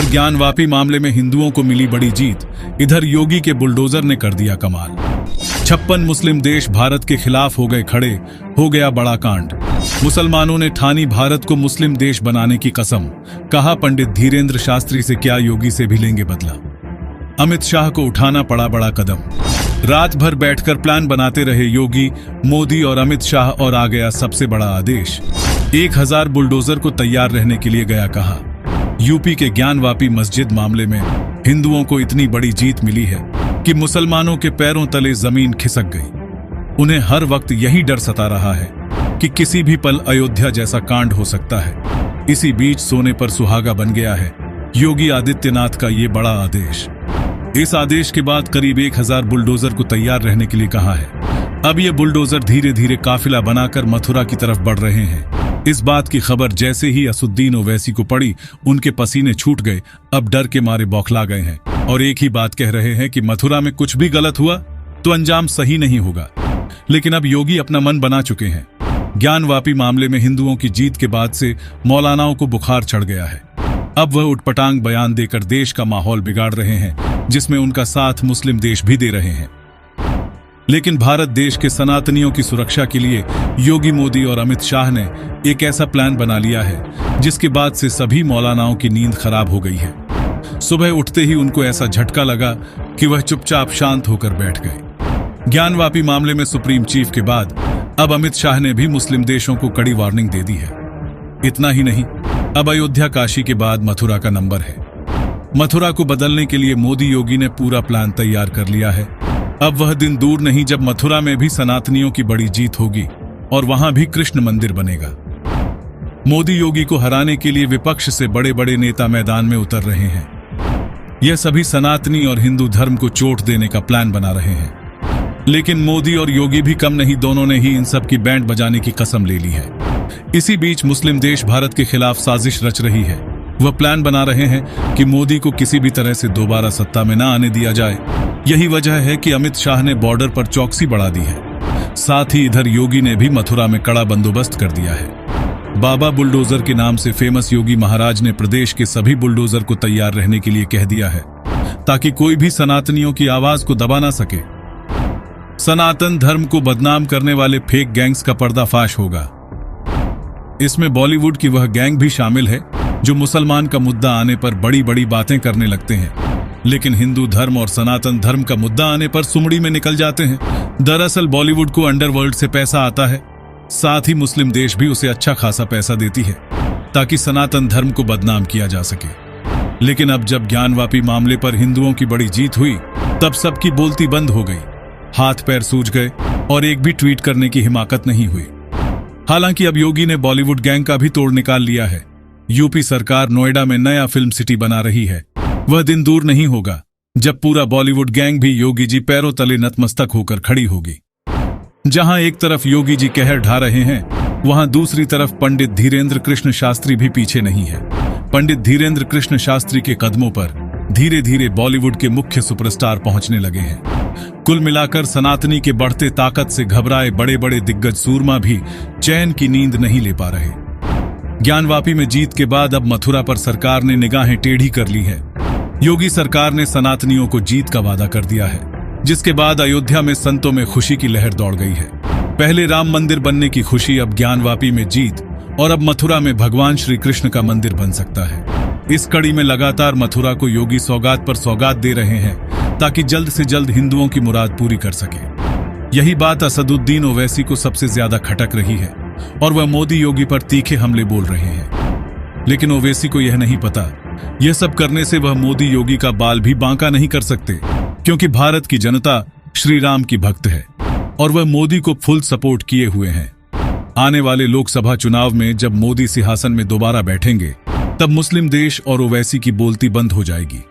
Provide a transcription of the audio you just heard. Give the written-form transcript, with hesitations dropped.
उधर ज्ञानवापी मामले में हिंदुओं को मिली बड़ी जीत, इधर योगी के बुलडोजर ने कर दिया कमाल। 56 मुस्लिम देश भारत के खिलाफ हो गए खड़े, हो गया बड़ा कांड। मुसलमानों ने ठानी भारत को मुस्लिम देश बनाने की कसम, कहा पंडित धीरेन्द्र शास्त्री से क्या योगी से भी लेंगे बदला। अमित शाह को उठाना पड़ा बड़ा कदम। रात भर बैठकर प्लान बनाते रहे योगी, मोदी और अमित शाह और आ गया सबसे बड़ा आदेश। 1000 बुलडोजर को तैयार रहने के लिए गया कहा। यूपी के ज्ञानवापी मस्जिद मामले में हिंदुओं को इतनी बड़ी जीत मिली है कि मुसलमानों के पैरों तले जमीन खिसक गई। उन्हें हर वक्त यही डर सता रहा है कि किसी भी पल अयोध्या जैसा कांड हो सकता है। इसी बीच सोने पर सुहागा बन गया है योगी आदित्यनाथ का ये बड़ा आदेश। इस आदेश के बाद करीब 1000 बुलडोजर को तैयार रहने के लिए कहा है। अब ये बुलडोजर धीरे धीरे काफिला बनाकर मथुरा की तरफ बढ़ रहे हैं। इस बात की खबर जैसे ही असुद्दीन ओवैसी को पड़ी, उनके पसीने छूट गए। अब डर के मारे बौखला गए हैं और एक ही बात कह रहे हैं कि मथुरा में कुछ भी गलत हुआ तो अंजाम सही नहीं होगा। लेकिन अब योगी अपना मन बना चुके हैं। ज्ञानवापी मामले में हिंदुओं की जीत के बाद से मौलानाओं को बुखार चढ़ गया है। अब वह उटपटांग बयान देकर देश का माहौल बिगाड़ रहे हैं, जिसमें उनका साथ मुस्लिम देश भी दे रहे हैं। लेकिन भारत देश के सनातनियों की सुरक्षा के लिए योगी, मोदी और अमित शाह ने एक ऐसा प्लान बना लिया है जिसके बाद से सभी मौलानाओं की नींद खराब हो गई है। सुबह उठते ही उनको ऐसा झटका लगा कि वह चुपचाप शांत होकर बैठ गए। ज्ञानवापी मामले में सुप्रीम चीफ के बाद अब अमित शाह ने भी मुस्लिम देशों को कड़ी वार्निंग दे दी है। इतना ही नहीं, अब अयोध्या काशी के बाद मथुरा का नंबर है। मथुरा को बदलने के लिए मोदी योगी ने पूरा प्लान तैयार कर लिया है। अब वह दिन दूर नहीं जब मथुरा में भी सनातनियों की बड़ी जीत होगी और वहां भी कृष्ण मंदिर बनेगा। मोदी योगी को हराने के लिए विपक्ष से बड़े बड़े नेता मैदान में उतर रहे हैं। यह सभी सनातनी और हिंदू धर्म को चोट देने का प्लान बना रहे हैं। लेकिन मोदी और योगी भी कम नहीं, दोनों ने ही इन सब की बैंड बजाने की कसम ले ली है। इसी बीच मुस्लिम देश भारत के खिलाफ साजिश रच रही है। वह प्लान बना रहे हैं कि मोदी को किसी भी तरह से दोबारा सत्ता में न आने दिया जाए। यही वजह है कि अमित शाह ने बॉर्डर पर चौकसी बढ़ा दी है। साथ ही इधर योगी ने भी मथुरा में कड़ा बंदोबस्त कर दिया है। बाबा बुलडोजर के नाम से फेमस योगी महाराज ने प्रदेश के सभी बुलडोजर को तैयार रहने के लिए कह दिया है, ताकि कोई भी सनातनियों की आवाज को दबा ना सके। सनातन धर्म को बदनाम करने वाले फेक गैंग्स का पर्दाफाश होगा। इसमें बॉलीवुड की वह गैंग भी शामिल है जो मुसलमान का मुद्दा आने पर बड़ी बड़ी बातें करने लगते हैं, लेकिन हिंदू धर्म और सनातन धर्म का मुद्दा आने पर सुमड़ी में निकल जाते हैं। दरअसल बॉलीवुड को अंडरवर्ल्ड से पैसा आता है, साथ ही मुस्लिम देश भी उसे अच्छा खासा पैसा देती है ताकि सनातन धर्म को बदनाम किया जा सके। लेकिन अब जब ज्ञानवापी मामले पर हिंदुओं की बड़ी जीत हुई, तब सबकी बोलती बंद हो गई, हाथ पैर सूज गए और एक भी ट्वीट करने की हिमाकत नहीं हुई। हालांकि अब योगी ने बॉलीवुड गैंग का भी तोड़ निकाल लिया है। यूपी सरकार नोएडा में नया फिल्म सिटी बना रही है। वह दिन दूर नहीं होगा जब पूरा बॉलीवुड गैंग भी योगी जी पैरों तले नतमस्तक होकर खड़ी होगी। जहां एक तरफ योगी जी कहर ढा रहे हैं, वहां दूसरी तरफ पंडित धीरेन्द्र कृष्ण शास्त्री भी पीछे नहीं है। पंडित धीरेन्द्र कृष्ण शास्त्री के कदमों पर धीरे धीरे बॉलीवुड के मुख्य सुपरस्टार पहुंचने लगे हैं। कुल मिलाकर सनातनी के बढ़ते ताकत से घबराए बड़े बड़े दिग्गज सूरमा भी चैन की नींद नहीं ले पा रहे। ज्ञानवापी में जीत के बाद अब मथुरा पर सरकार ने निगाहें टेढ़ी कर ली है। योगी सरकार ने सनातनियों को जीत का वादा कर दिया है, जिसके बाद अयोध्या में संतों में खुशी की लहर दौड़ गई है। पहले राम मंदिर बनने की खुशी, अब ज्ञानवापी में जीत और अब मथुरा में भगवान श्री कृष्ण का मंदिर बन सकता है। इस कड़ी में लगातार मथुरा को योगी सौगात पर सौगात दे रहे हैं ताकि जल्द से जल्द हिंदुओं की मुराद पूरी कर सके। यही बात असदुद्दीन ओवैसी को सबसे ज्यादा खटक रही है और वह मोदी योगी पर तीखे हमले बोल रहे हैं। लेकिन ओवैसी को यह नहीं पता, यह सब करने से वह मोदी योगी का बाल भी बांका नहीं कर सकते, क्योंकि भारत की जनता श्री राम की भक्त है और वह मोदी को फुल सपोर्ट किए हुए हैं। आने वाले लोकसभा चुनाव में जब मोदी सिंहासन में दोबारा बैठेंगे, तब मुस्लिम देश और ओवैसी की बोलती बंद हो जाएगी।